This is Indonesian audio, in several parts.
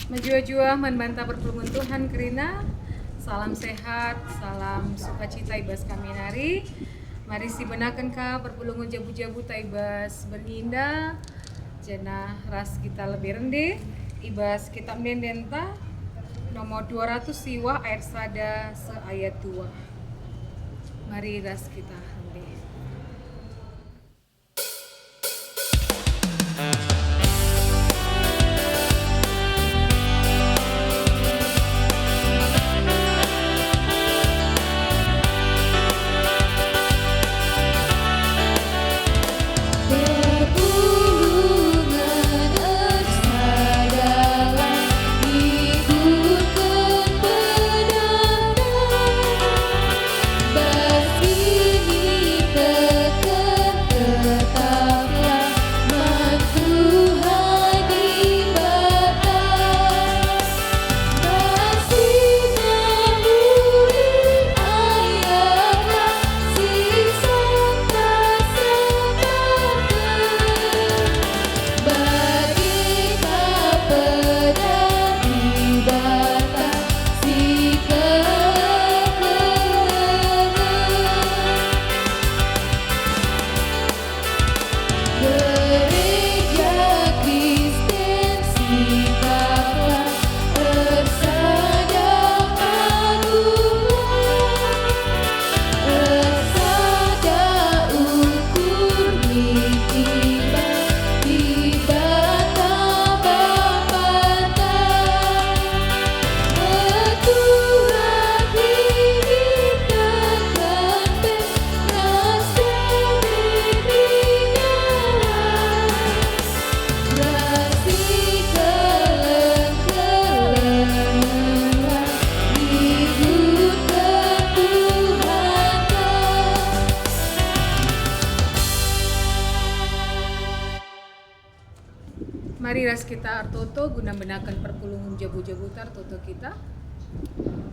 Menjua-jua membantah perpulungan Tuhan kerina. Salam sehat, salam sukacita ibas kami nari. Mari si benakan ka perpulungan jabu-jabu taibas berinda. Jena ras kita lebih rendah. Ibas kita mendenta nomor 200 siwa ayat sada seayat 2. Mari ras kita rendah. Mari ras kita artoto guna benakan perpulungan jabu-jabu tartoto kita.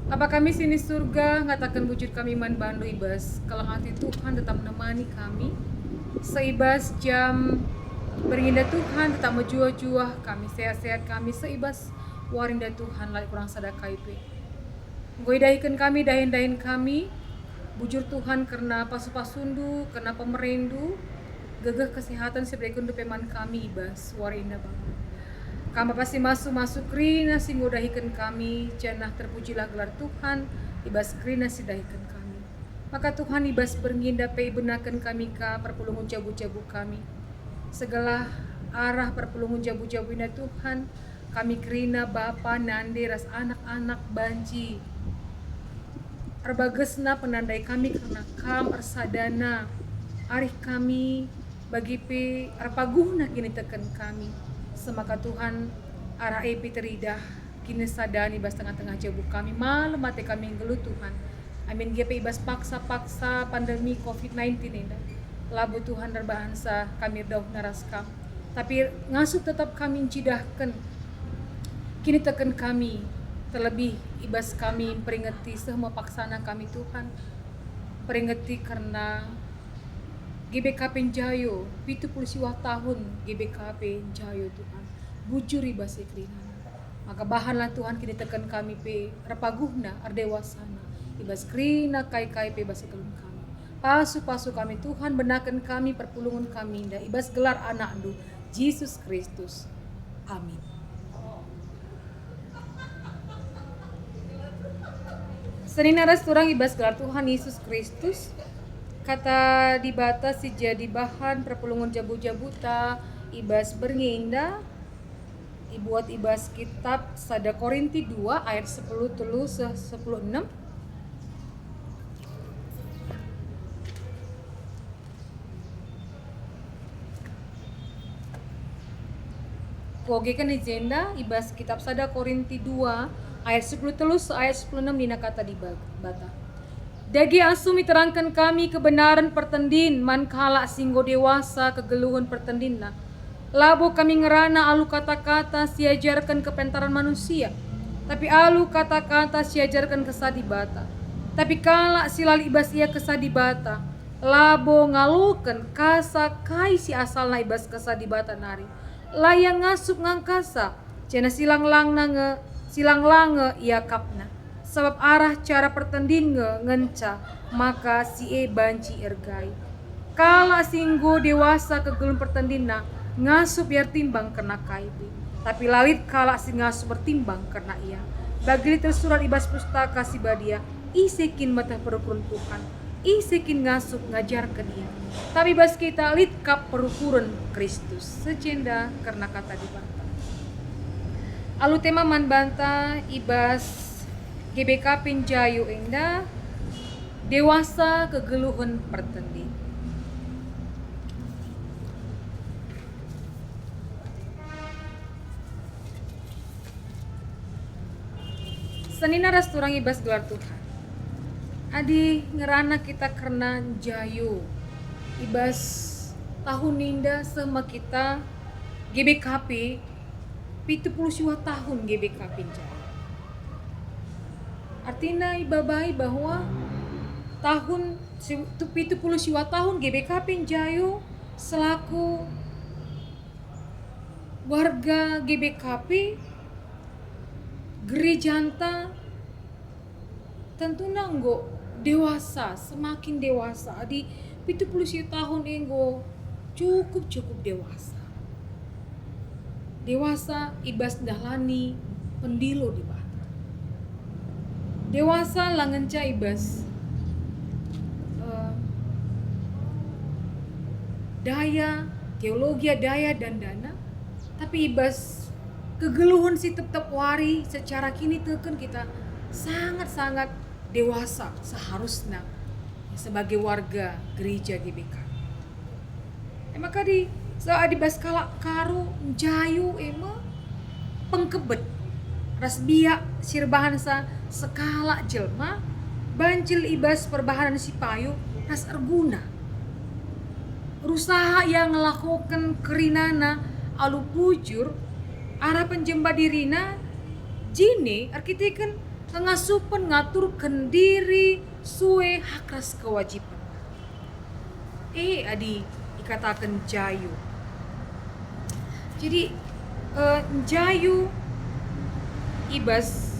Apa kami sini surga ngatakan wujud kami man bandu ibas. Kalau hati Tuhan tetap menemani kami. Seibas jam berindah Tuhan tetap menjua-jua kami. Sehat-sehat kami seibas warinda Tuhan lagi kurang sadaka ipe. Goidahikan kami, dahin-dahin kami. Bujur Tuhan karena pasu-pasundu, karena pemerendu. Gegeh kesehatan sebagai kundu peman kami ibas warinda banget. Kami pasti masuk krina singgodahikan kami, janah terpujilah gelar Tuhan, ibas krina sidahikan kami. Maka Tuhan ibas bernginda pe benakan kami ka perpulungan jabu-jabu kami. Segala arah perpulungan jabu-jabu ina Tuhan, kami krina bapa nande ras anak-anak banci. Arbagesna penandai kami karena kam arsadana arih kami bagi pe arpaguhna kini tekan kami. Semaka Tuhan arah epi teridah kini sadani bas tengah-tengah jabu kami malam mati kami ngeluh Tuhan. Amin GP ibas paksa-paksa pandemi COVID-19 ini. Labu Tuhan darbahansa kami dauh naraskam. Tapi ngasuk tetap kami cidahkan kini tekan kami. Terlebih ibas kami peringati semua paksana kami Tuhan. Peringati karena GBKP Jayo, 70 tahun GBKP Jayo Tuhan. Bujur ibas ikrina. Maka bahanlah Tuhan kini tekan kami pe repaguhna ardewasana. Ibas krina kai-kai pe bas kelun kami. Pasu-pasu kami Tuhan benakan kami perpulungan kami indah. Ibas gelar anak du Yesus Kristus. Amin. Seninaras turang ibas gelar Tuhan Yesus Kristus. Kata dibatas si jadi bahan perpulungan jabu-jabuta ibas bernginda ibuat ibas kitab sada Korinti 2 ayat 10 telu 10 6. Koge kan agenda ibas kitab sada Korinti 2 ayat 10 telu ayat 10 6 dina kata dibata. Dagi asumi terangkan kami kebenaran pertendin man kala singgo dewasa kegeluhan pertendin na. Labo kami ngerana alu kata-kata siajarkan kepentaran manusia. Tapi alu kata-kata siajarkan kesadibata. Tapi kala silali ibas ia kesadibata. Labo ngalukan kasa kai si asal na ibas kesadibata nari. Layang ngasup ngangkasa. Cina silang lange ia kapna. Sebab arah cara pertandin ngenca maka si banci ergai. Kala singgo dewasa kegelun pertandina ngasup biar timbang kena kaibi. Tapi lalit kala si ngasup bertimbang karena ia. Bagi tersurat ibas pustaka si badia isekin mata peruntuhan. Isekin ngasup ngajar ke dia. Tapi bas kita lit kap perukuran Kristus. Sejenda karena kata dibantah. Alu tema man banta ibas GBK Pinjayu endah dewasa kegeluhan pertendi. Senina rasturang ibas gelar Tuhan. Adi ngerana kita karena jayu ibas tahun ninda sama kita GBKP 70 tahun GBK Pinjayu. Artinya ibabai bahwa tahun 70 tahun GBK Pinjayu selaku warga GBKP gerejanta tentu nanggo dewasa, semakin dewasa di 70 tahun enggo cukup dewasa. Dewasa ibas dahlani pendilo di bata. Dewasa langenca ibas daya, teologi daya dan dana. Tapi ibas kegeluhan si tetap wari secara kini teken kita sangat-sangat dewasa seharusnya sebagai warga gereja GBK. Maka di saat dibas kala karu jayu ema pengkebet rasbia sirbahan sa sekala jelma banjil ibas perbahanan si payu ras arguna rusaha yang ngelakukan kerinana alu pujur arah penjemba dirina jini arkiteken ngasupen ngaturkan diri suwe hakras kewajiban adi dikatakan jayu. Jadi jayu ibas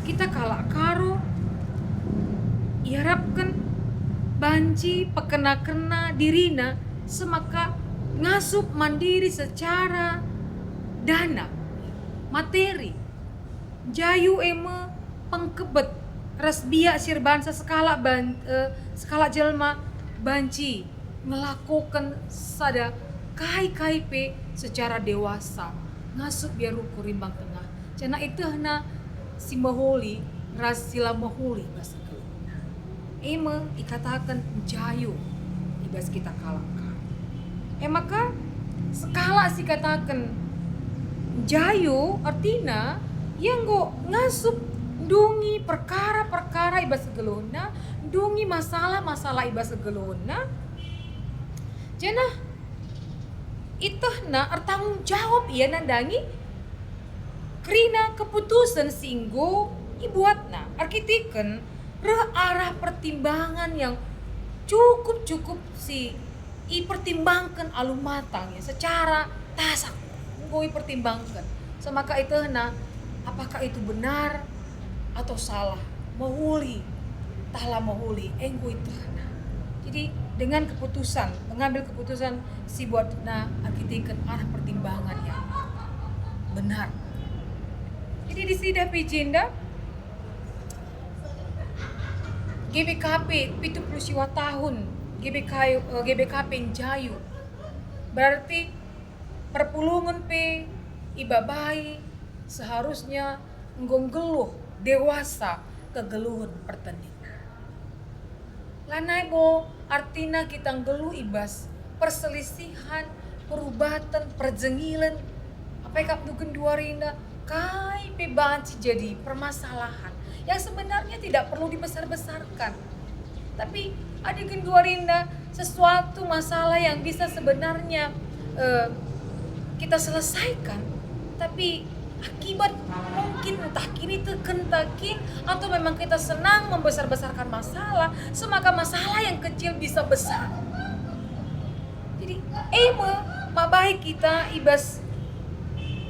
kita kala karo iharapkan banci pekena-kena dirina semaka ngasup mandiri secara dana materi jayu ema pengkebet rasbia sirbansa skala jelma banci melakukan sada kai-kai secara dewasa ngasup biar ruku rimbang tengah cina itu hana si mahuli ras sila mahuli bahasa keluna ema dikatakan jayu ibas kita kalahkan maka skala si katakan jayu artinya yang go ngasup dungi perkara-perkara ibas gelona dungi masalah-masalah ibas gelona jana itu tanggung jawab ia nandangi kerina keputusan singgo ibuatna arkiteken arah pertimbangan yang cukup si pertimbangkan alu matang ya secara tasak ngoi pertimbangkan semaka itu apakah itu benar atau salah mahuli tala mahuli enggo itu jadi dengan mengambil keputusan si buatna arkiteken arah pertimbangan yang benar jadi di sida picinda GBKP 70 tahun GBK Pinjayu berarti perpulungan ibabai seharusnya nggonggeluh dewasa kegeluhan pertandingan lanai bo artina kita ngeluh ibas perselisihan perubatan perjengilan apa yang kapnuken dua rinda kai bebanci jadi permasalahan yang sebenarnya tidak perlu dibesar-besarkan tapi ada dua rinda sesuatu masalah yang bisa sebenarnya kita selesaikan tapi akibat mungkin entah kini takin atau memang kita senang membesar-besarkan masalah semaka masalah yang kecil bisa besar jadi mabai kita ibas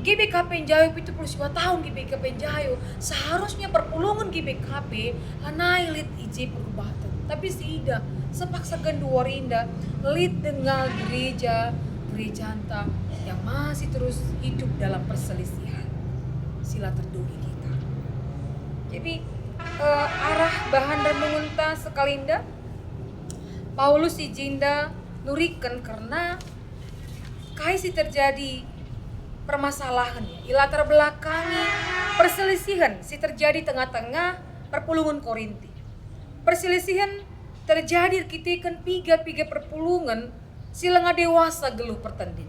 GBKP Jayo 72 tahun GBKP Jayo seharusnya perpulungan GBKP hanai lit ije perubatan. Tapi tidak, sepaksa kedua rinda lit dengan gereja anta yang masih terus hidup dalam perselisihan. Sila terdugi kita. Jadi arah bahan renungan ta sekalinda Paulus ijinda nurikan karena kaisi terjadi permasalahan ilatar belakangi perselisihan si terjadi tengah-tengah perpulungan Korinti. Perselisihan terjadi kitikan piga perpulungan silenga dewasa geluh pertandin.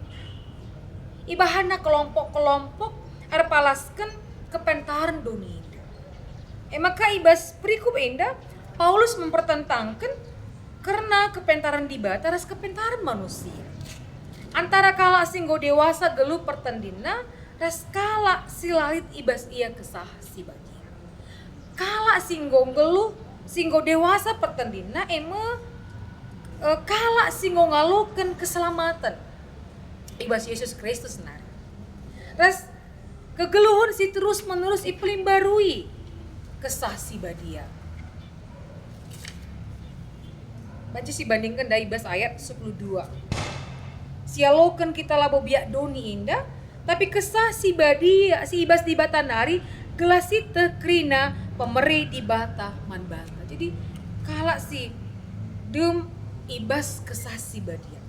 Ibahana kelompok-kelompok arpalaskan kepentaran dunia. Maka ibas perikub enda Paulus mempertentangkan karena kepentaran dibata ras kepentaran manusia. Antara kala singgo dewasa geluh pertandina ras kala silalit ibas ia kesah si bagia. Kala singgo geluh singgo dewasa pertandina kala singgo ngalukan keselamatan ibas Yesus Kristus nar. Ras kegeluhun si terus menerus ipelim barui kesah si badia. Baca si bandingkan dari ibas ayat 12. Sialokan kita labo biak doni indah, tapi kesah si badia si ibas di bata nari gelasi tekrina pemeri di bata manbata. Jadi kala si dem ibas kesah si badia.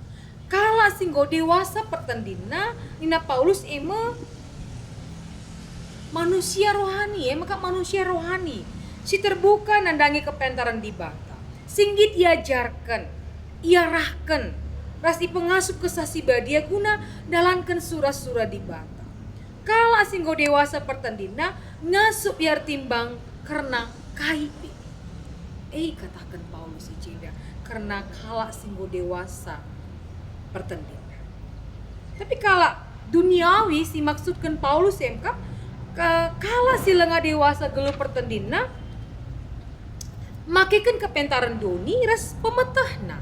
Kala singgo dewasa pertandina nina Paulus manusia rohani maka manusia rohani si terbuka nandangi kepentaran di bata. Singgit iajarkan, iarahkan, rasi pengasup kesasi badia guna dalankan surah-surah di bata. Kala singgo dewasa pertandina ngasup iar timbang karena kaipi. Katakan Paulus ijinda karena kala singgo dewasa pertandina. Tapi kala duniawi si maksudkan Paulus kala si lenga dewasa geluh pertandina makikan kepentaran doni ras pemetahna.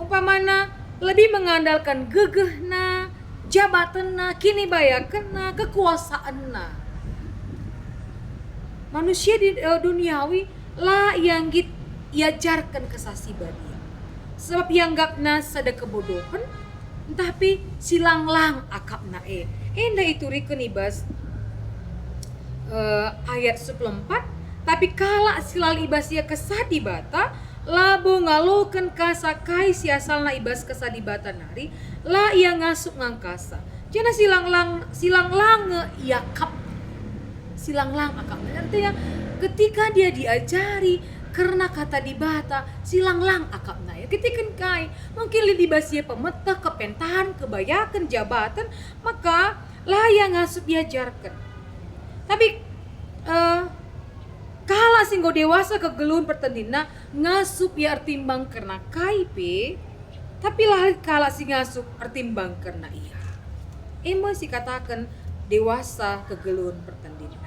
Umpamana lebih mengandalkan gegehna, jabatanna, kini bayakanna, kekuasaanna. Manusia di duniawi lah yang iajarkan kesasi badia. Sebab yang gapna sada kebodohan, tapi silanglang akapna Enda itu rikeun ibas ayat 14. Tapi kala silal ibas ia kesah di bata labo ngalukan kasakai si asalna ibas kesah di bata nari la ia ngasup ngangkasa. Jana silanglang iakap. Silanglang akap. Artinya ketika dia diajari karena kata di bata silanglang akapna ya. Ketika kai mungkin li ibas ia pemetah kepentahan kebayakan jabatan maka la ia ngasup diajarkan. Tapi kala singgo dewasa kegeluhun pertandina ngasup ya artimbang karena kaipe tapi lah kala si ngasup artimbang karena iya. Si katakan dewasa kegeluhun pertandina.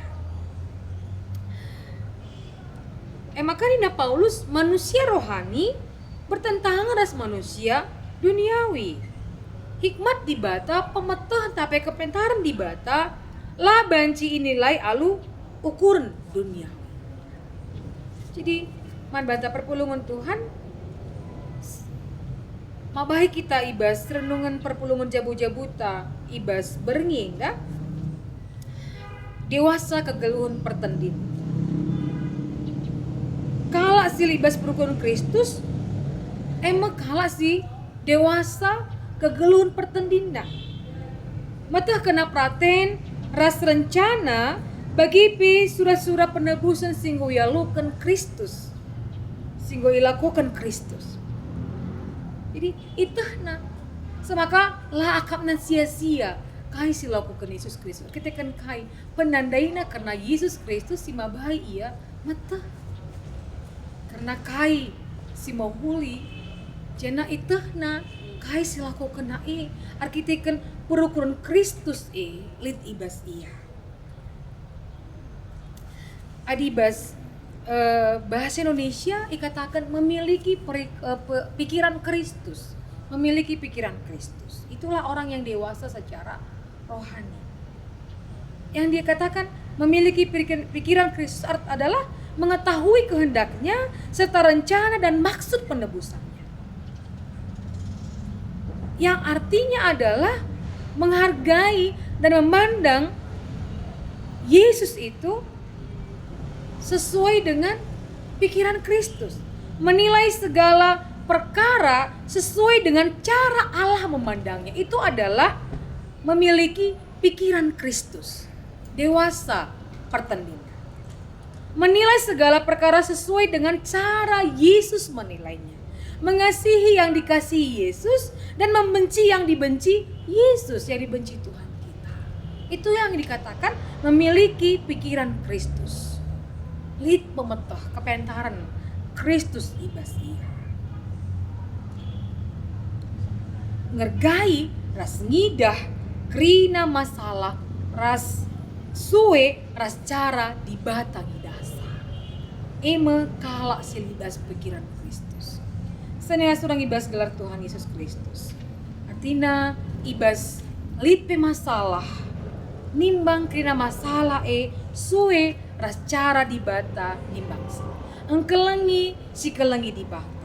Maka nina Paulus manusia rohani bertentangan ras manusia duniawi. Hikmat di bata pemetah tapi kepentaran di bata lah banci inilai alu ukuran dunia. Jadi man bata perpulungan Tuhan mabahi kita ibas renungan perpulungan jabu-jabuta ibas berengi dah dewasa kegeluhun pertandin. Kala si libas perpulungan Kristus kala si dewasa kegeluhun pertandin dah. Mata kena praten ras rencana bagi surah-surah penebusan singgo yalukan Kristus. Singgo ilakukan Kristus. Jadi itahna semaka lah akapna sia-sia kai silakukan Yesus Kristus. Kita kan kai penandaina karena Yesus Kristus si mabai ia mata. Karena kai si mahuli jana itahna kai silakukan arkitekan perukuran Kristus lit ibas ia. Adibas bahasa Indonesia ikatakan memiliki pikiran Kristus, memiliki pikiran Kristus. Itulah orang yang dewasa secara rohani. yang dia katakan memiliki pikiran Kristus adalah mengetahui kehendaknya serta rencana dan maksud penebusannya. Yang artinya adalah menghargai dan memandang Yesus itu sesuai dengan pikiran Kristus. Menilai segala perkara sesuai dengan cara Allah memandangnya. Itu adalah memiliki pikiran Kristus. Dewasa pertandingan. Menilai segala perkara sesuai dengan cara Yesus menilainya. Mengasihi yang dikasihi Yesus dan membenci yang dibenci Yesus, yang dibenci Tuhan kita. Itu yang dikatakan memiliki pikiran Kristus. Lid pemetah kepentaran Kristus ibas ia. Ngergai ras ngidah krina masalah ras suwe ras cara di batangi dasar. Eme kalak silibas pikiran Kristus. Senea surang ibas gelar Tuhan Yesus Kristus. Artinya ibas lipe masalah nimbang krina masalah suwe ras cara di bata nimbang si. Engkelengi si kelengi di bata.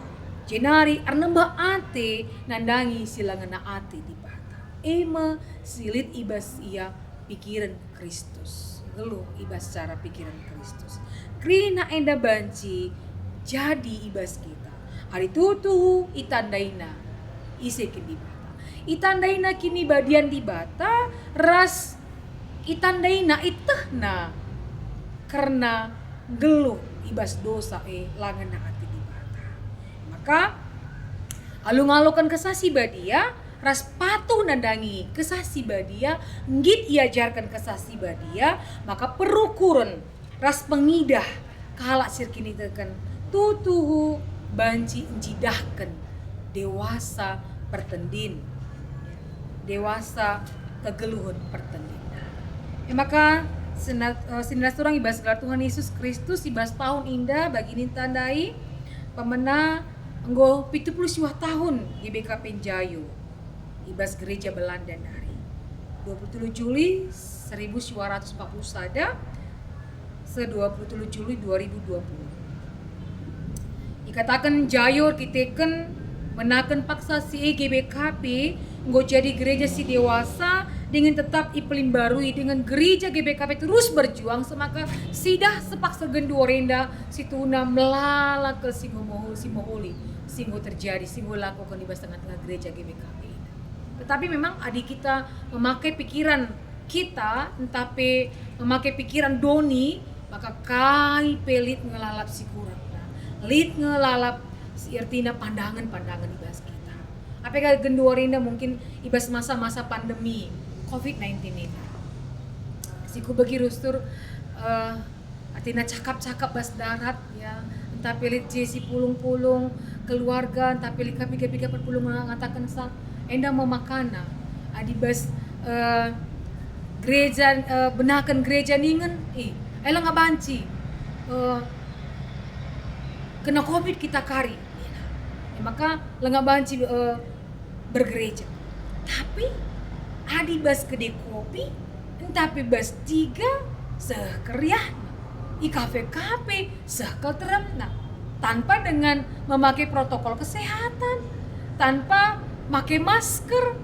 Jenari arnembah ate nandangi silangena ate di bata. Ema silit ibas ia pikiran Kristus. Geluh ibas cara pikiran Kristus. Krina enda banci jadi ibas kita. Hari tutuhu itandaina ise di bata. Itandaina kini badian di bata ras itandaina itehna karena geluh ibas dosa langena ati di bata. Maka alung-alukan kesasi badia ras patuh nandangi kesasi badia ngit iajarkan kesasi badia maka perukuran ras pengidah kalak sirkini teken tutuhu banci encidahkan dewasa pertendin dewasa kegeluhun pertendin. Maka Sinas surang ibas gelar Tuhan Yesus Kristus ibas tahun indah bagi nintandai pemena enggo 70 tahun GBK Penjayu ibas gereja Belanda nari 27 Juli 1940 sada se 27 Juli 2020 dikatakan jayur kiteken menaken paksa si GBKP enggo jadi gereja si dewasa dengan tetap ipelim barui dengan gereja GBKP terus berjuang semaka sidah sepaksa gendu orenda situna melala ke simoholi singgo terjadi singgo lakukan di tengah-tengah gereja GBKP. Tetapi memang adik kita memakai pikiran kita entape memakai pikiran doni maka kai pelit ngelalap si kurang lit ngelalap si artina pandangan-pandangan ibas kita. Apakah gendu orenda mungkin ibas masa-masa pandemi COVID-19 ini. Siku bagi rustur artinya cakap-cakap bas darat ya. Entah pilih si pulung-pulung keluarga, entah pilih kapi-kapi perpulung mengatakan sa enda mau makana. Adi bas gereja benakan gereja ningen elang ngabanci. Kena COVID kita kari. Maka lenga banci bergereja. Tapi adi bas gede kopi, tapi bas tiga sekeriah, i kafe sekelteremna, tanpa dengan memakai protokol kesehatan, tanpa pakai masker,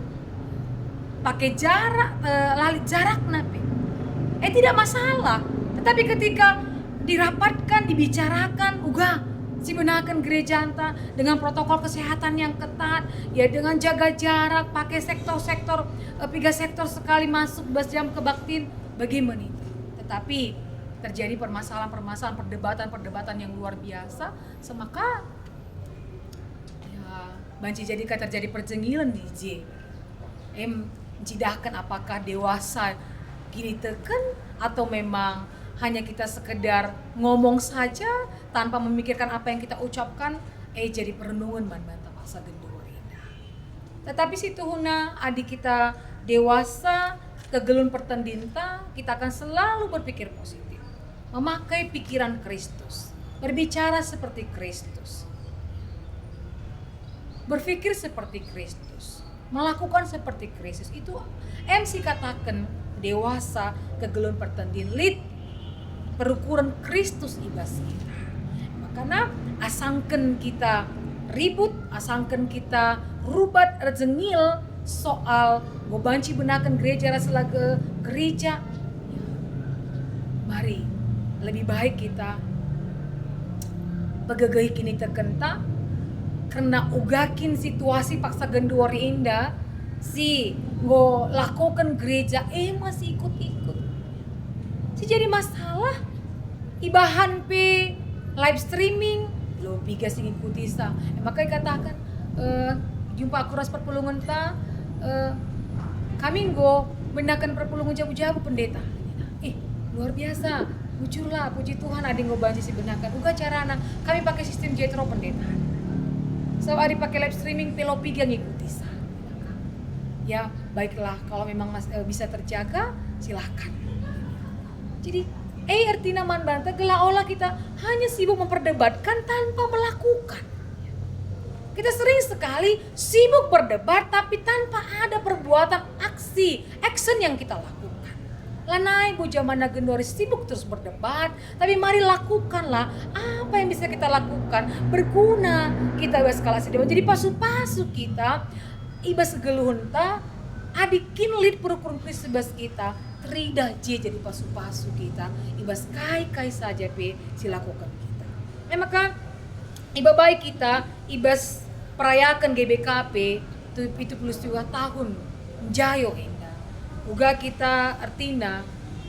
pakai jarak, lali jarak nape, tidak masalah. Tetapi ketika dirapatkan, dibicarakan, si menakan gereja anta dengan protokol kesehatan yang ketat, ya dengan jaga jarak, pakai sektor-sektor, 3 sektor sekali masuk bas jam kebaktin, bagaimana itu? Tetapi terjadi permasalahan-permasalahan, perdebatan yang luar biasa, semaka ya banci jadika terjadi percengilan di J. Cidahkan apakah dewasa kini teken atau memang hanya kita sekedar ngomong saja tanpa memikirkan apa yang kita ucapkan jadi perenungan banta paksa gendua indah. Tetapi situ huna adik kita dewasa kegelun pertendinta kita akan selalu berpikir positif, memakai pikiran Kristus, berbicara seperti Kristus, berpikir seperti Kristus, melakukan seperti Kristus. Itu MC katakan dewasa kegelun pertandin lit perukuran Kristus ibas kita. Makanya asangken kita ribut, asangken kita rubat rezengil soal gobanci benakan gereja rasa ke gereja. Mari lebih baik kita begegai kini terkenta karena ugakin situasi paksa genduari indah si go lakukan gereja masih ikut-ikut. Si jadi masalah ibahan pe live streaming lo piga sing ikuti sa. Makanya katakan jumpa aku ras perpulungan ta kami go benakan perpulungan jabu-jabu pendeta. Luar biasa. Luculah, puji Tuhan ada yang ngobanci si benakan. Uga carana kami pakai sistem jetro pendeta. So ada pakai live streaming pelopi yang ngikuti sa. Ya baiklah kalau memang bisa terjaga silahkan. Jadi artinya man banta gelah olah kita hanya sibuk memperdebatkan tanpa melakukan. Kita sering sekali sibuk berdebat tapi tanpa ada perbuatan action yang kita lakukan. Lanai bu zaman gendori sibuk terus berdebat, tapi mari lakukanlah apa yang bisa kita lakukan berguna kita skala sedema. Jadi pasu-pasu kita ibas geluhunta adikin lit perukuran Kristus kita terida jadi pasu-pasu kita ibas kai saja pe silakukan kita. Maka iba baik kita ibas perayakan GBKP 72 tahun jayo indah. Uga kita artinya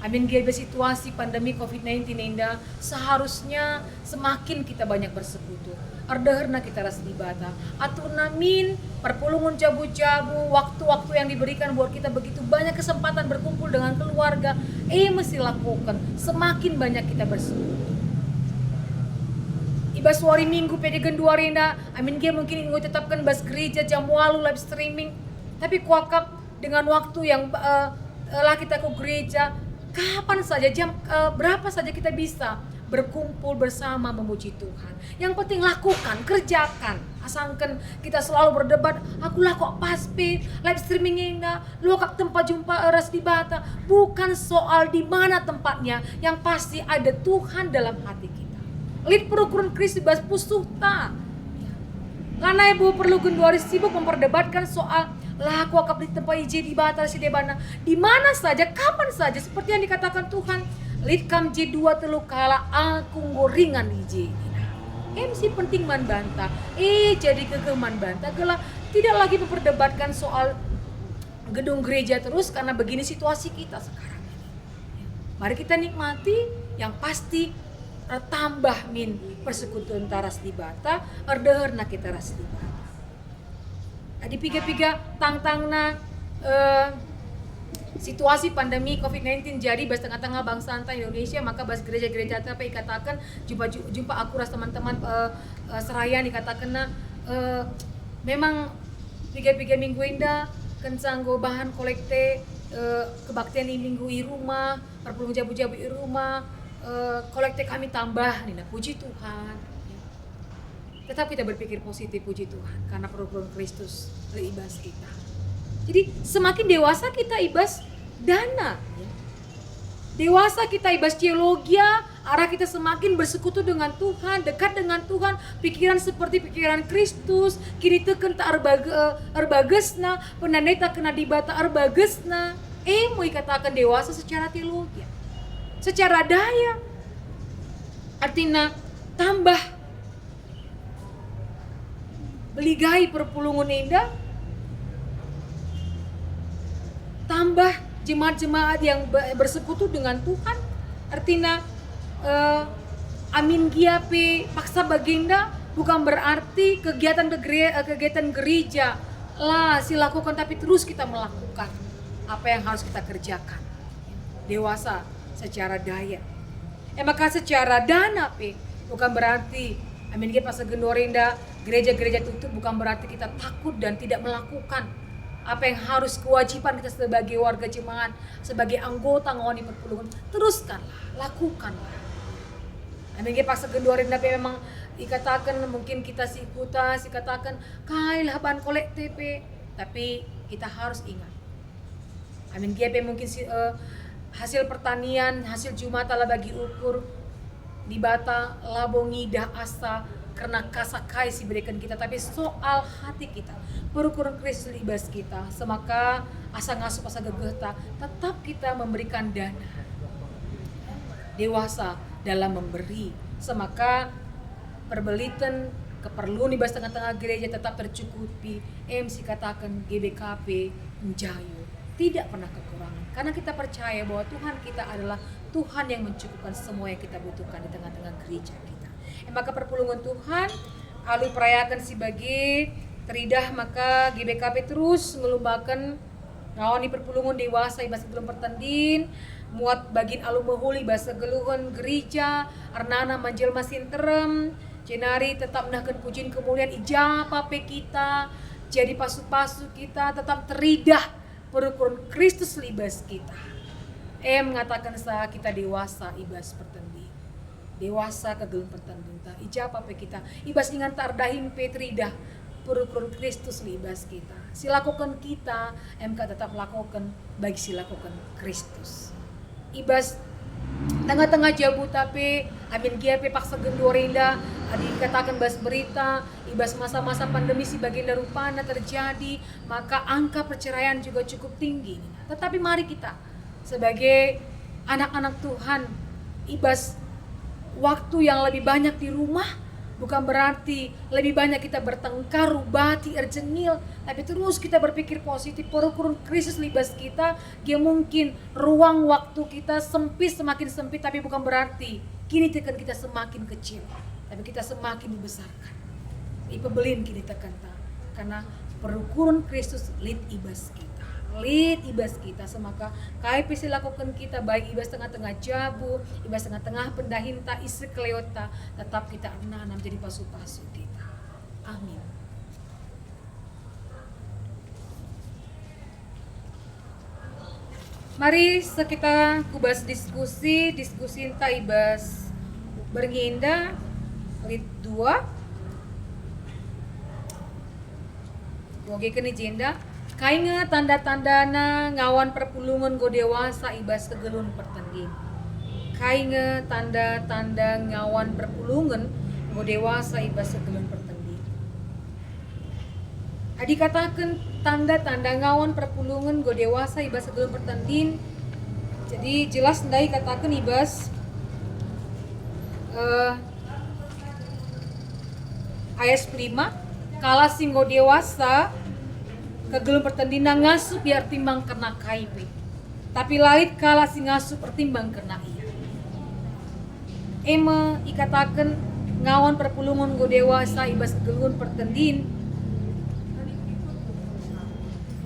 gebe situasi pandemi COVID-19 indah seharusnya semakin kita banyak bersekutu. Ardaherna kita ras dibata. Atur namin perpulungan jabu-jabu waktu-waktu yang diberikan buat kita begitu banyak kesempatan berkumpul dengan keluarga. Mesti lakukan. Semakin banyak kita bersekutu. Iba suari minggu pede genduari indah. Dia mungkin ingin tetapkan bas gereja jam walu live streaming. Tapi kuakap dengan waktu yang lah kita ke gereja kapan saja jam berapa saja kita bisa berkumpul bersama memuji Tuhan. Yang penting lakukan, kerjakan. Asangkan kita selalu berdebat, aku lah kok pas pe live streaming enggak, lu kak tempat jumpa ras di bata. Bukan soal di mana tempatnya, yang pasti ada Tuhan dalam hati kita. Lid perukuran Kristus bas pusuhta. Karena ibu perlu genduari sibuk memperdebatkan soal lah aku akan di tempat ije di bata si debana di mana saja kapan saja seperti yang dikatakan Tuhan lid kam J2 telu kala aku ngoringan ije MC penting man banta jadi kegeman banta gelah tidak lagi memperdebatkan soal gedung gereja terus karena begini situasi kita sekarang ini. Mari kita nikmati yang pasti tambah min persekutuan taras di bata ardeherna kita ras di bata. Di piga-piga tang-tangna situasi pandemi COVID-19 jadi bas tengah-tengah bangsa Indonesia, maka bas gereja-gereja apa dikatakan jumpa aku ras teman-teman seraya dikatakan memang piga-piga minggu indah kencang go bahan kolekte kebaktian di minggu i rumah perpulung jabu-jabu i rumah kolekte kami tambah nina puji Tuhan. Tetap kita berpikir positif puji Tuhan karena program Kristus ibas kita. Jadi semakin dewasa kita ibas dana, dewasa kita ibas teologi, arah kita semakin bersekutu dengan Tuhan, dekat dengan Tuhan, pikiran seperti pikiran Kristus, kini teken tak arbagesna, penandeta kena dibata arbagesna. Mau dikatakan dewasa secara teologi, secara daya, artinya tambah beligai perpulungan indah, tambah jemaat-jemaat yang bersekutu dengan Tuhan, artinya amin giape paksa bagenda bukan berarti kegiatan gereja lah silakukan tapi terus kita melakukan apa yang harus kita kerjakan. Dewasa secara daya. Maka secara dana bukan berarti amin kita pas gendorinda gereja-gereja tutup bukan berarti kita takut dan tidak melakukan apa yang harus kewajiban kita sebagai warga jemaat, sebagai anggota ngawani perpulungan. Teruskanlah, lakukanlah. Amin kita pas gendorinda memang dikatakan mungkin kita dikatakan kailah ban kolektif, tapi kita harus ingat Amin GP mungkin hasil pertanian, hasil jumata lah bagi ukur di bata labongi dah asa karena kasakai si berikan kita, tapi soal hati kita perukuran Kristus libas kita semaka asa ngasup asa gegeta tetap kita memberikan dana dewasa dalam memberi semaka perbelitan keperluan di tengah-tengah gereja tetap tercukupi. MC katakan GBKP menjayu tidak pernah kekurangan karena kita percaya bahwa Tuhan kita adalah Tuhan yang mencukupkan semua yang kita butuhkan di tengah-tengah gereja kita. Maka perpulungan Tuhan alui perayakan sebagai teridah maka GBKP terus ngelumbakan ngawani perpulungan dewasa ibas belum pertandin muat bagin alu mahuli bahasa geluhun gereja arnana manjel masin terem jenari tetap nahkan pujian kemuliaan ijapa pe kita jadi pasu-pasu kita tetap teridah perukuran Kristus libas kita. Mengatakan sah kita dewasa ibas pertendi dewasa kegelun pertandin ta ijapa pe kita ibas ingan tardahim pe teridah perukuran Kristus libas kita silakukan kita MK tetap lakukan bagi silakukan Kristus ibas tengah-tengah jabu tapi amin GP paksa gendorinda adik katakan bas berita ibas masa-masa pandemi si baginda rupana terjadi maka angka perceraian juga cukup tinggi tetapi mari kita sebagai anak-anak Tuhan ibas waktu yang lebih banyak di rumah bukan berarti lebih banyak kita bertengkar rubati erjengil tapi terus kita berpikir positif perukuran Kristus libas kita dia mungkin ruang waktu kita semakin sempit tapi bukan berarti kini tekan kita semakin kecil tapi kita semakin dibesarkan ipebelin kini tekan ta karena perukuran Kristus lid ibas kita semaka kai pisi lakukan kita baik ibas tengah-tengah jabu ibas tengah-tengah pendahinta isi kleota tetap kita nanam jadi pasu-pasu kita amin. Mari kita kubas diskusi ta ibas berinda lid 2 oke kini jenda kainge tanda-tandana ngawan perpulungan go dewasa ibas kegelun pertandin. Kainge tanda-tanda ngawan perpulungan go dewasa ibas kegelun pertandin. Adi katakan tanda-tanda ngawan perpulungan go dewasa ibas kegelun pertandin. Jadi jelas ndai katakan ibas ayat 5 kala singgo dewasa kegelum pertandina ngasup biar timbang kena KIP tapi lait kala si ngasup pertimbang kena iya ikatakan ngawan perpulungan go dewasa ibas kegelun pertandin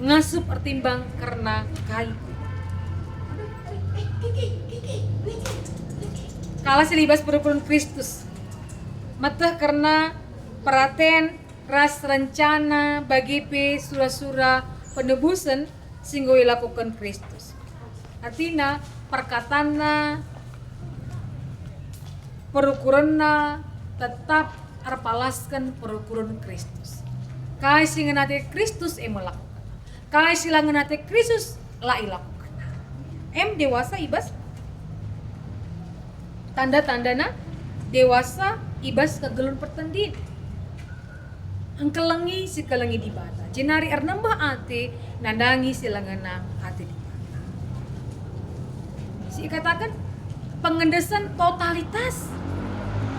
ngasup pertimbang karena KIP kala si libas perukuran Kristus mata karena peraten ras rencana bagi surah-surah penebusan singgo dilakukan Kristus. Artinya perkatana perukuranna tetap arpalaskan perukuran Kristus. Kai singenate Kristus melakukan. Kai silangenate Kristus ilakukan. Dewasa ibas tanda-tandana dewasa ibas kegelun pertandin. Angkelengi si kelengi di bata jenari ernembah ate nandangi silangana ate di bata si katakan pengendesan totalitas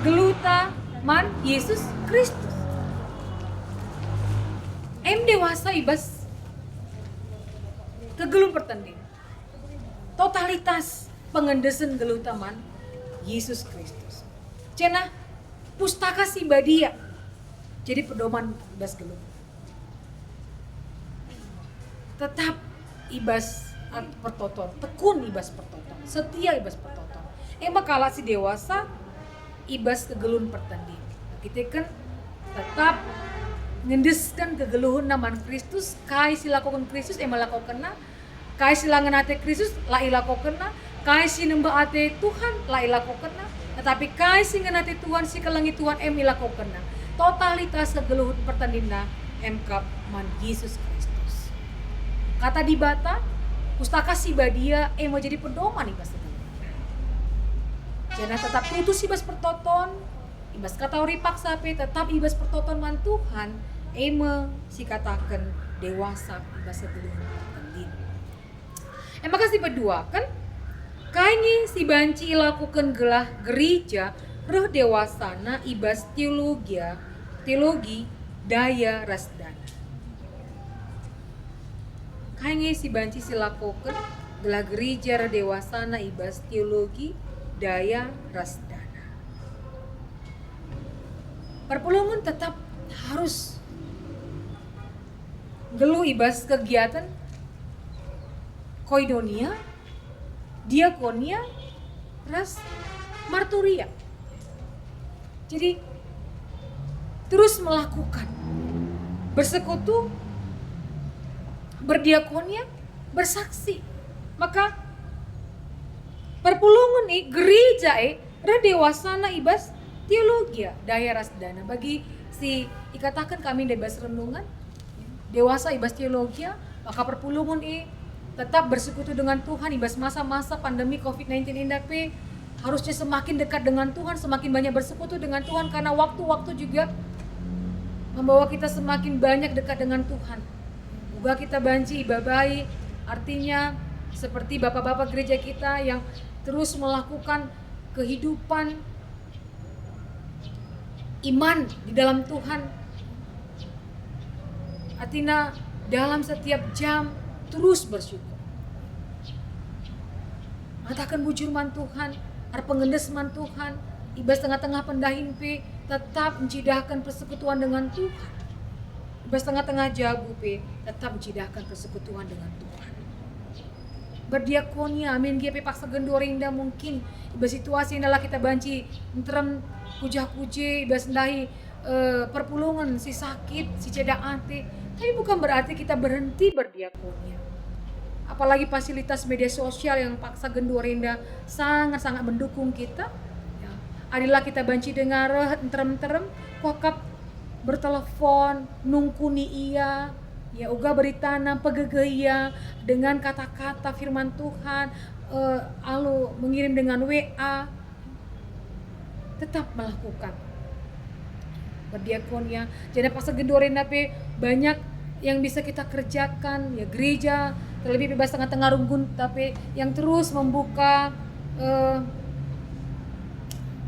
geluta man Yesus Kristus dewasa ibas kegelun pertanding totalitas pengendesan geluta man Yesus Kristus cenah pustaka si badia jadi pedoman ibas gelung tetap ibas pertoton tekun ibas pertoton setia ibas pertoton kala si dewasa ibas kegelun pertanding kita kan tetap ngendeskan kegeluhun naman Kristus kai silakukan Kristus melakukan kai silangenate Kristus la ilakukan kai sinembah ate Tuhan la ilakukan tetapi kai singenate Tuhan si kelengi Tuhan ilakukan totalitas kegeluhun pertandina MK man Yesus Kristus. Kata di bata pustaka si badia mau jadi pedoman ibas sedang. Jangan tetap tutus ibas pertoton, ibas kata ori paksa pe tetap ibas pertoton man Tuhan, si katakan dewasa ibas sebelum tendin. Makasih berdua kan? Kayaknya si banci lakukan gelah gereja roh dewasana ibas teologi daya rasdana. Kayaknya si banci silakukan gelah gereja roh dewasana ibas teologi daya rasdana. Perpulungan tetap harus gelu ibas kegiatan koinonia, diakonia, ras marturia. Jadi terus melakukan, bersekutu, berdiakonia, bersaksi. Maka perpulungan gereja dewasana ibas teologia daya rasdana. Bagi si ikatakan kami bebas renungan dewasa ibas teologia, maka perpulungan tetap bersekutu dengan Tuhan ibas masa-masa pandemi COVID-19 indak harusnya semakin dekat dengan Tuhan, semakin banyak bersekutu dengan Tuhan, karena waktu-waktu juga membawa kita semakin banyak dekat dengan Tuhan. Juga kita banci ibabai, artinya seperti bapak-bapak gereja kita yang terus melakukan kehidupan iman di dalam Tuhan. Artinya dalam setiap jam terus bersyukur. Matakan bujur man Tuhan, pengendes man Tuhan, ibas tengah-tengah pendahin tetap mencidahkan persekutuan dengan Tuhan. Ibas tengah-tengah jabu tetap mencidahkan persekutuan dengan Tuhan. Berdiakonia, amin GP paksa gendorinda mungkin ibas situasi adalah kita banci enterem kujah-kuje ibas ndahi perpulungan si sakit, si cedak ate. Tapi bukan berarti kita berhenti berdiakonia. Apalagi fasilitas media sosial yang paksa gendorinda sangat-sangat mendukung kita. Ya. Adalah kita banci dengar enterem-enterem kokap bertelepon nungkuni iya, ya uga beritana pegegaya dengan kata-kata firman Tuhan, lalu mengirim dengan WA. Tetap melakukan berdiakonia. Jadi paksa gendorinda banyak yang bisa kita kerjakan, ya gereja terlebih bebas tengah-tengah runggun, tapi yang terus membuka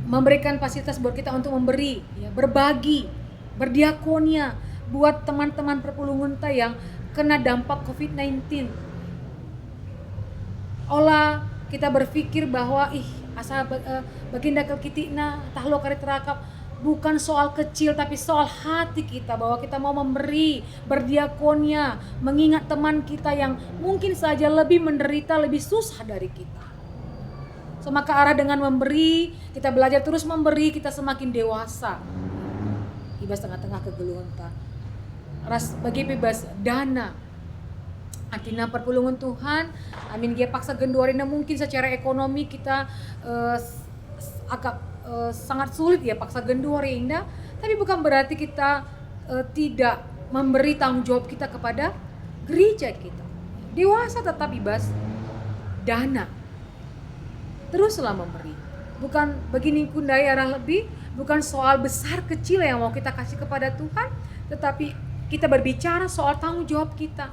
memberikan fasilitas buat kita untuk memberi, ya, berbagi, berdiakonia buat teman-teman perpulungan yang kena dampak COVID-19. Olah kita berpikir bahwa asa baginda kelkitina tahlo kari terakap, bukan soal kecil tapi soal hati kita, bahwa kita mau memberi, berdiakonia, mengingat teman kita yang mungkin saja lebih menderita, lebih susah dari kita. So, maka arah dengan memberi, kita belajar terus memberi, kita semakin dewasa. Ibas tengah-tengah kegeluhan ta. Ras bagi bebas dana. Artinya perpulungan Tuhan, amin dia paksa gendorina mungkin secara ekonomi kita agak sangat sulit ya paksa gendorina, tapi bukan berarti kita tidak memberi tanggung jawab kita kepada gereja kita. Dewasa tetap ibas dana. Teruslah memberi. Bukan begini kundai arah lebih, bukan soal besar kecil yang mau kita kasih kepada Tuhan, tetapi kita berbicara soal tanggung jawab kita.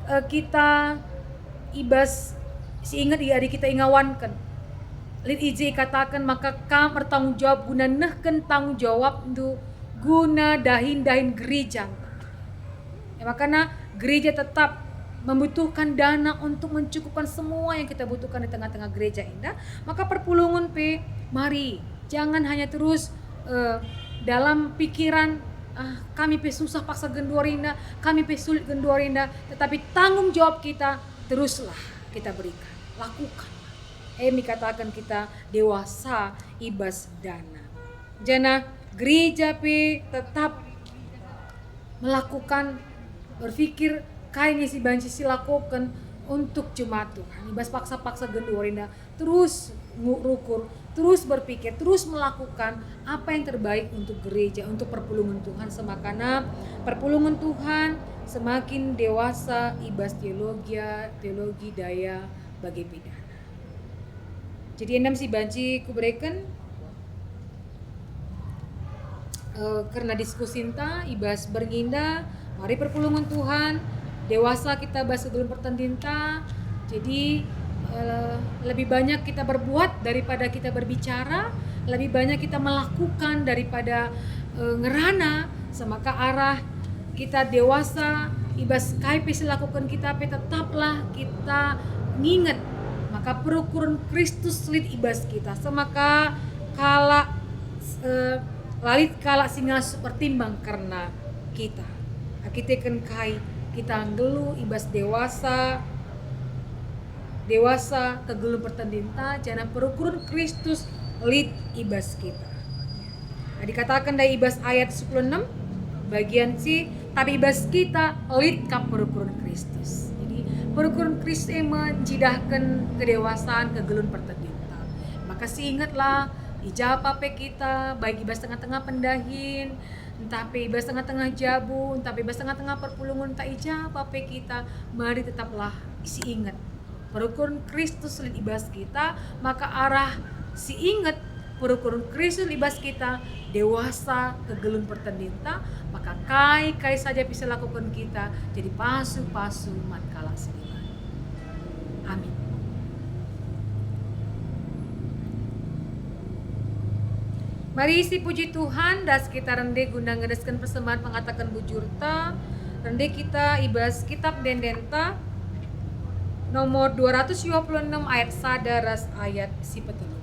Kita ibas ingat adik kita ingawankan. Lid iji katakan maka kam bertanggung jawab guna nehken tanggung jawab untuk guna dahin gereja. Ya, makanya gereja tetap membutuhkan dana untuk mencukupkan semua yang kita butuhkan di tengah-tengah gereja indah. Maka perpulungan mari jangan hanya terus dalam pikiran kami susah paksa gendorinda, kami sulit gendorinda, tetapi tanggung jawab kita teruslah kita berikan, lakukan. Katakan kita dewasa ibas dana. Jana gereja tetap melakukan, berpikir kayaknya si banci silakukan untuk jemaat Tuhan. Ibas paksa-paksa gendorinda terus ngurukur, terus berpikir, terus melakukan apa yang terbaik untuk gereja, untuk perpulungan Tuhan. Semakana perpulungan Tuhan semakin dewasa ibas teologi daya bagi pidana. Jadi endam si banci kubreken karena diskusi ibas berinda mari perpulungan Tuhan dewasa kita bahas sebelum pertandinta. Jadi lebih banyak kita berbuat daripada kita berbicara, lebih banyak kita melakukan daripada ngerana. Semaka arah kita dewasa ibas KP lakukan kita tetaplah kita nginget maka perukuran Kristus lit ibas kita. Semaka kala lalit kala singa pertimbang karena kita akitekan kai kita ngelu ibas dewasa kegelum pertandinta jana perukuran Kristus lit ibas kita. Dikatakan dari ibas ayat 16 bagian si tapi ibas kita lit ka perukuran Kristus. Jadi perukuran Kristus menjidahkan kedewasaan kegelum pertandinta. Maka ingatlah ijab apa kita baik ibas tengah-tengah pendahin entah ibas tengah-tengah jabu entah ibas tengah-tengah perpulungan tak ijab apa kita mari tetaplah isi ingat perukuran Kristus lit ibas kita. Maka arah si ingat perukuran Kristus lit ibas kita dewasa kegelun pertandinta maka kai saja bisa lakukan kita jadi pasu-pasu matkala sediman. Amin. Mari isi puji Tuhan das kita rende guna ngedeskan persembahan pengatakan bujurta rende kita ibas kitab dendenta nomor 226 ayat sadaras ayat si petelu.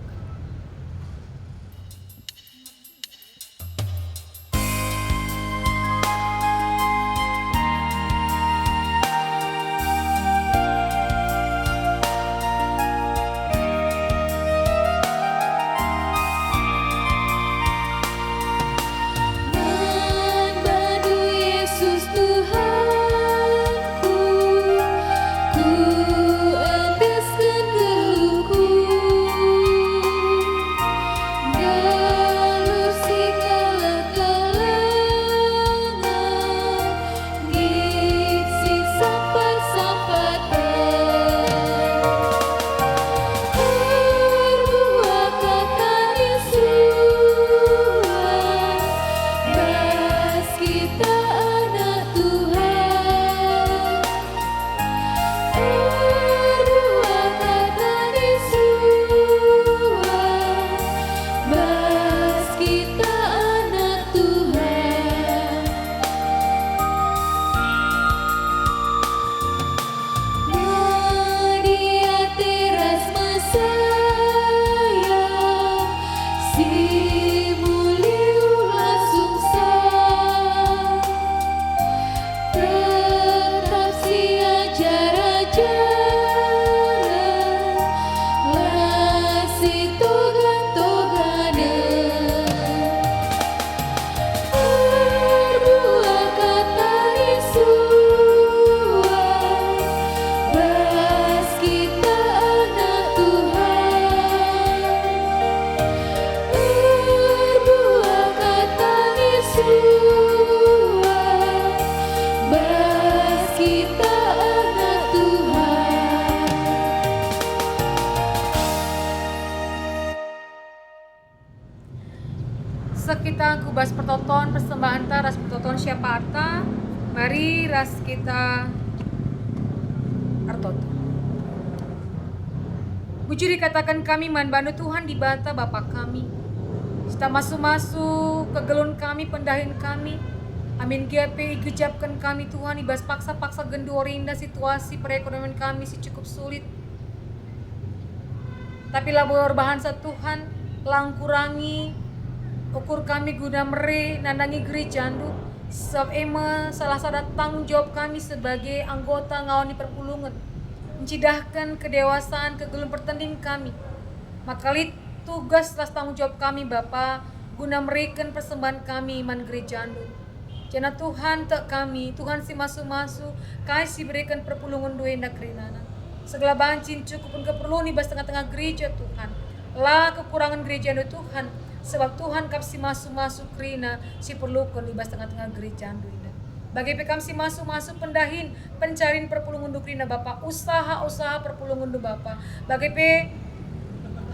Kita kubas pertoton persembahan ta ras pertoton siapa arta mari ras kita artoto bujuri katakan kami manbantu Tuhan di bata Bapa kami kita masuk kegelun kami pendahin kami amin GP igujapkan kami Tuhan ibas paksa gendorinda situasi perekonomian kami si cukup sulit tapi lah berbahan sa Tuhan lang kurangi ukur kami guna mere nandangi gereja andu salah satu tanggung jawab kami sebagai anggota ngawani perpulungan mencidahkan kedewasaan kegelum pertanding kami maka tugas tas tanggung jawab kami Bapa guna merikan persembahan kami iman gereja andu jana Tuhan tak kami Tuhan si masu kai si berikan perpulungan dua indah kerinana segala bancin cukup pun keperluan ibas tengah-tengah gereja Tuhan lah kekurangan gereja andu Tuhan sebab Tuhan kapsi masuk krina si perlukan ibas tengah-tengah gereja andu indah Bagi pekam si masuk pendahin pencarian perpulungan dukrina Bapa, usaha perpulungan du Bapa. Bagi pe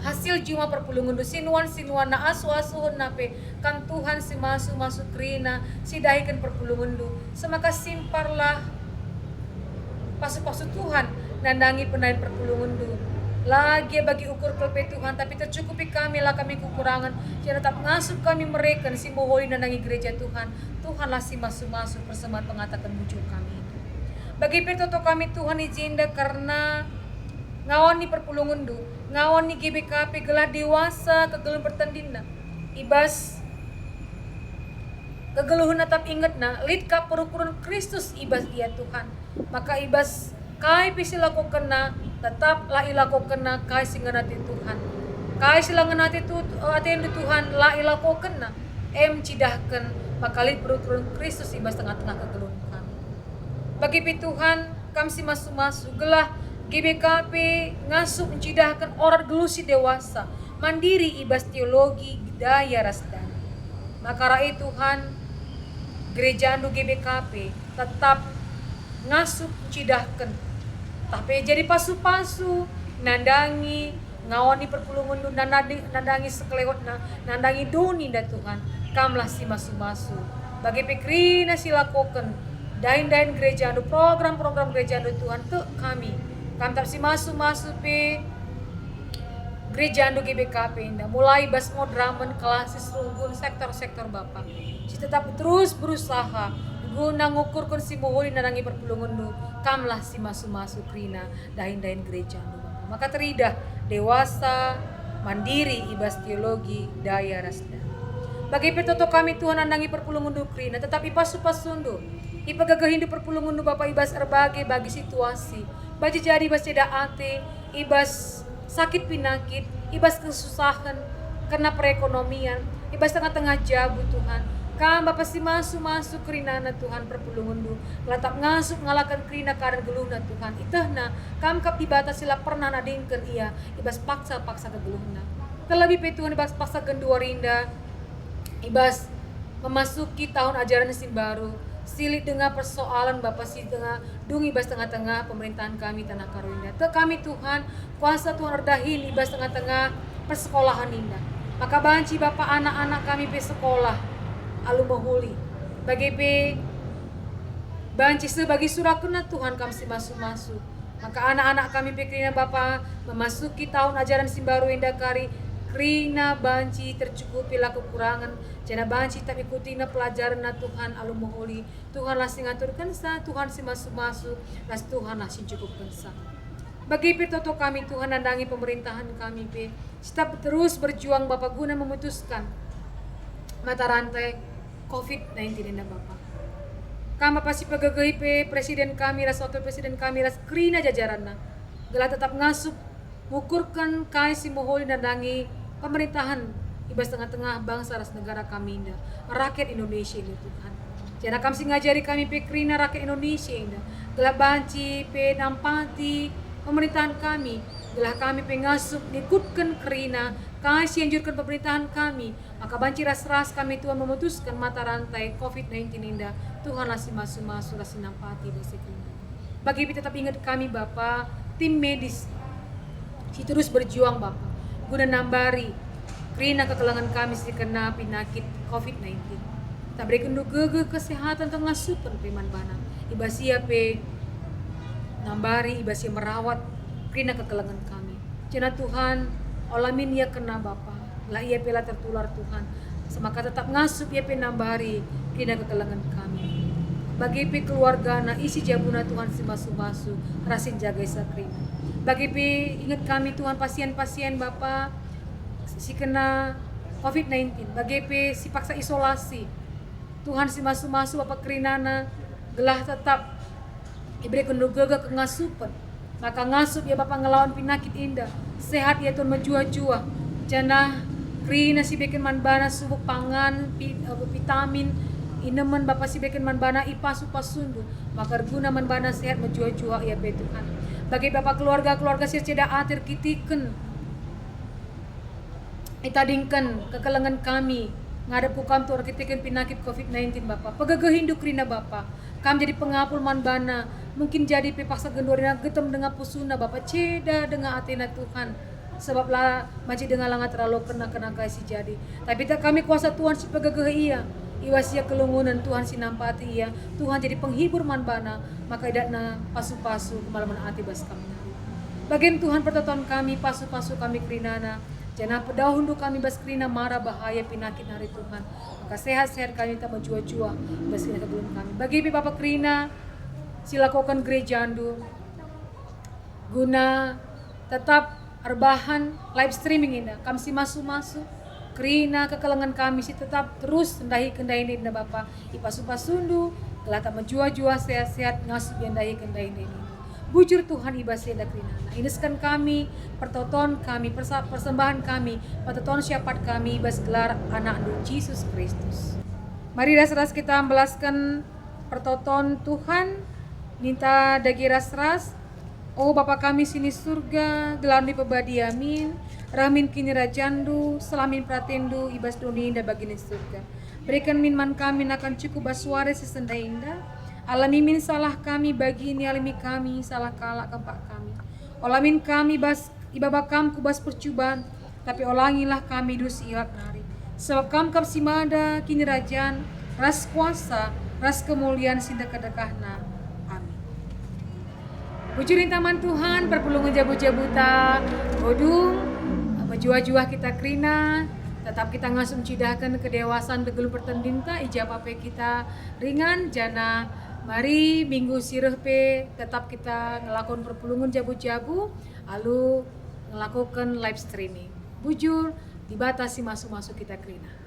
hasil juma perpulungan du sinuan na asu nape kan Tuhan si masuk krina si dahikan perpulungan du. Semaka simparlah pasu Tuhan nandangi pendahin perpulungan du. Lagi bagi ukur kelpe Tuhan, tapi tercukupi kami lah kami kekurangan. Jangan tetap ngasup kami mereka si moholi nandangi gereja Tuhan. Tuhanlah si masuk persembahan pengatakan muncul kami. Bagi petoto kami Tuhan izinda karena ngawan ni perpulungan du, ngawan ni GBKP gelah dewasa kegeluh bertandina. Ibas kegeluhun tetap ingat na lid ka perukuran Kristus ibas ia Tuhan. Maka ibas kai pisilaku kena tetap la ilaku kena kai singanati Tuhan. Kai silanganati tu aten Tuhan la ilaku kena cidahkan makalit perukuran Kristus ibas tengah-tengah kegeluhun kami. Bagi Tuhan kami si masuk gelah GBKP ngasup mencidahkan orang gelusi dewasa mandiri ibas teologi daya rasdana. Maka rai Tuhan gereja andu GBKP tetap ngasup mencidahkan tapi jadi pasu-pasu nandangi ngawani perpulungan du nandangi sekelewatna nandangi doni da Tuhan kamlah si masu bagi pikrina silakoken dain gereja anu program gereja anu Tuhan te kami tak si masu pe gereja anu GBKP indah mulai bas modramen klasis runggun sektor Bapak si tetap terus berusaha guna ngukurkan si moholi nanangi perpulungan du kamlah si masu krina dain gereja anu Bapak maka teridah dewasa mandiri ibas teologi daya rasda bagi petoto kami Tuhan nanangi perpulungan du krina tetapi pasu-pasundu ipagagahin du perpulungan du Bapak ibas erbage bagi situasi bagi jadi ibas ceda ate ibas sakit pinakit ibas kesusahan karena perekonomian ibas tengah-tengah jabu Tuhan kam Bapak si masuk kerinana Tuhan perpulungan du latap ngasup ngalakan kerina karena geluhna Tuhan itahna kam kap dibatas sila pernah nadingkeun ia ibas paksa kegeluhna terlebih pe Tuhan ibas paksa gendua rinda ibas memasuki tahun ajaran musim baru silit dengan persoalan Bapak si tengah dung ibas tengah-tengah pemerintahan kami tanah karunia te kami Tuhan kuasa Tuhan erdahin ibas tengah-tengah persekolahan indah maka banci Bapak anak-anak kami pe sekolah alu mohuli bagi pe banci sebagai surakuna Tuhan kami si masuk maka anak-anak kami pikrina Bapa memasuki tahun ajaran simbaru indah kari krina banci tercukupi lah kekurangan jana banci tak ikutina pelajaran na Tuhan alu mohuli Tuhan lah sing ngaturkeun sa Tuhan si masuk las Tuhan lah sing cukupkeun sa bagi petoto kami Tuhan nandangi pemerintahan kami pe tetap terus berjuang Bapa guna memutuskan mata rantai COVID-19 indah Bapak. Kami pasti pegagai pe presiden kami ras wakil presiden kami ras krina jajaranna. Gelah tetap ngasup ngukurkan kai si moholi nandangi pemerintahan ibas tengah-tengah bangsa ras negara kami indah. Rakyat Indonesia ini Tuhan. Jana kami si ngajari kami pe krina rakyat Indonesia indah. Gelah banci pe nampati pemerintahan kami. Gelah kami pe ngasup ngikutkan krina kai si anjurkan pemerintahan kami maka banci ras kami Tuhan memutuskan mata rantai COVID-19 indah Tuhan lah si masuk lah si nampati bagi tetap ingat kami Bapa tim medis si terus berjuang Bapa guna nambari krina kekelangan kami si kena penyakit COVID-19 tak berikan gege kesehatan tengah super peman bana ibasia pe nambari ibasia merawat krina kekelangan kami jana Tuhan olamin ia kena Bapa lah ia pela tertular Tuhan semaka tetap ngasup ia penambari kina kekelangan kami bagi pi keluarga na isi jabuna Tuhan si masu rasin jaga sakrina bagi pi ingat kami Tuhan pasien Bapa si kena COVID-19 bagi pi si paksa isolasi Tuhan si masu Bapa kerinana gelah tetap iberi kendugaga kengasupan maka ngasup ya Bapa ngelawan penyakit indah sehat ya Tuhan menjua-jua jana krina si beken manbana subuk pangan vitamin ineman Bapa si beken manbana ipasu-pasundu maka guna manbana sehat menjua-jua ya Tuhan bagi Bapa keluarga si ceda atir kitiken itadingkan kekelangan kami ngadep ku kantor kitiken penyakit COVID-19 Bapa pegagahin krina Bapa Kam jadi pengapul man bana, mungkin jadi pepaksa gendorina getem dengan pusuna Bapak ceda dengan atena Tuhan. Sebab lah maji dengan langat terlalu kena kasih jadi. Tapi tak kami kuasa Tuhan si pegagah iya. Iwasia kelungunan Tuhan si nampati iya. Tuhan jadi penghibur man bana, maka idakna pasu-pasu kemalaman hati bas kami. Bagian Tuhan pertatuan kami, pasu-pasu kami kerinana. Jangan pedahun kami bas kerina marah bahaya pinakit hari Tuhan. Maka sehat-sehat kami tak menjua-jua bas kerina kebelum kami. Bagi Bapak kerina, silakukan gereja andu guna tetap arbahan live streaming ini. Kami si masuk kerina kekelengan kami si tetap terus kendahi ini Bapak. Ipasu-pasundu kelata menjua-jua sehat-sehat ngasuh kendahi ini. Bujur Tuhan ibasenda kerina. Ineskan kami, pertoton kami, persembahan kami, pertoton syapat kami, ibas gelar anak Yesus Kristus. Mari ras-ras kita membelaskan pertoton Tuhan, minta dagi ras-ras. Oh Bapa kami sini surga, gelani pebadi amin. Ramin kini rajandu, selamin pratendu, ibas doni indah bagini surga. Berikan minman kami akan cukup basware sesenda indah. Alami min salah kami bagi ini alami kami salah kalak kempak kami. Olamin kami bas ibaba kam kubas percubaan, tapi olangilah kami dusi iwak nari. Sebab kam simada kini rajan, ras kuasa, ras kemuliaan sinda kedekahna. Bujurin taman Tuhan, perpulungan jabu-jabuta, bodung, menjua-jua kita kerina, tetap kita ngasum cidahkan kedewasaan tegelum pertendinta, ijapape kita ringan, jana, mari minggu sireh pe, tetap kita ngelakukan perpulungan jabu-jabu, lalu ngelakukan live streaming. Bujur, dibatasi masuk-masuk kita kerina.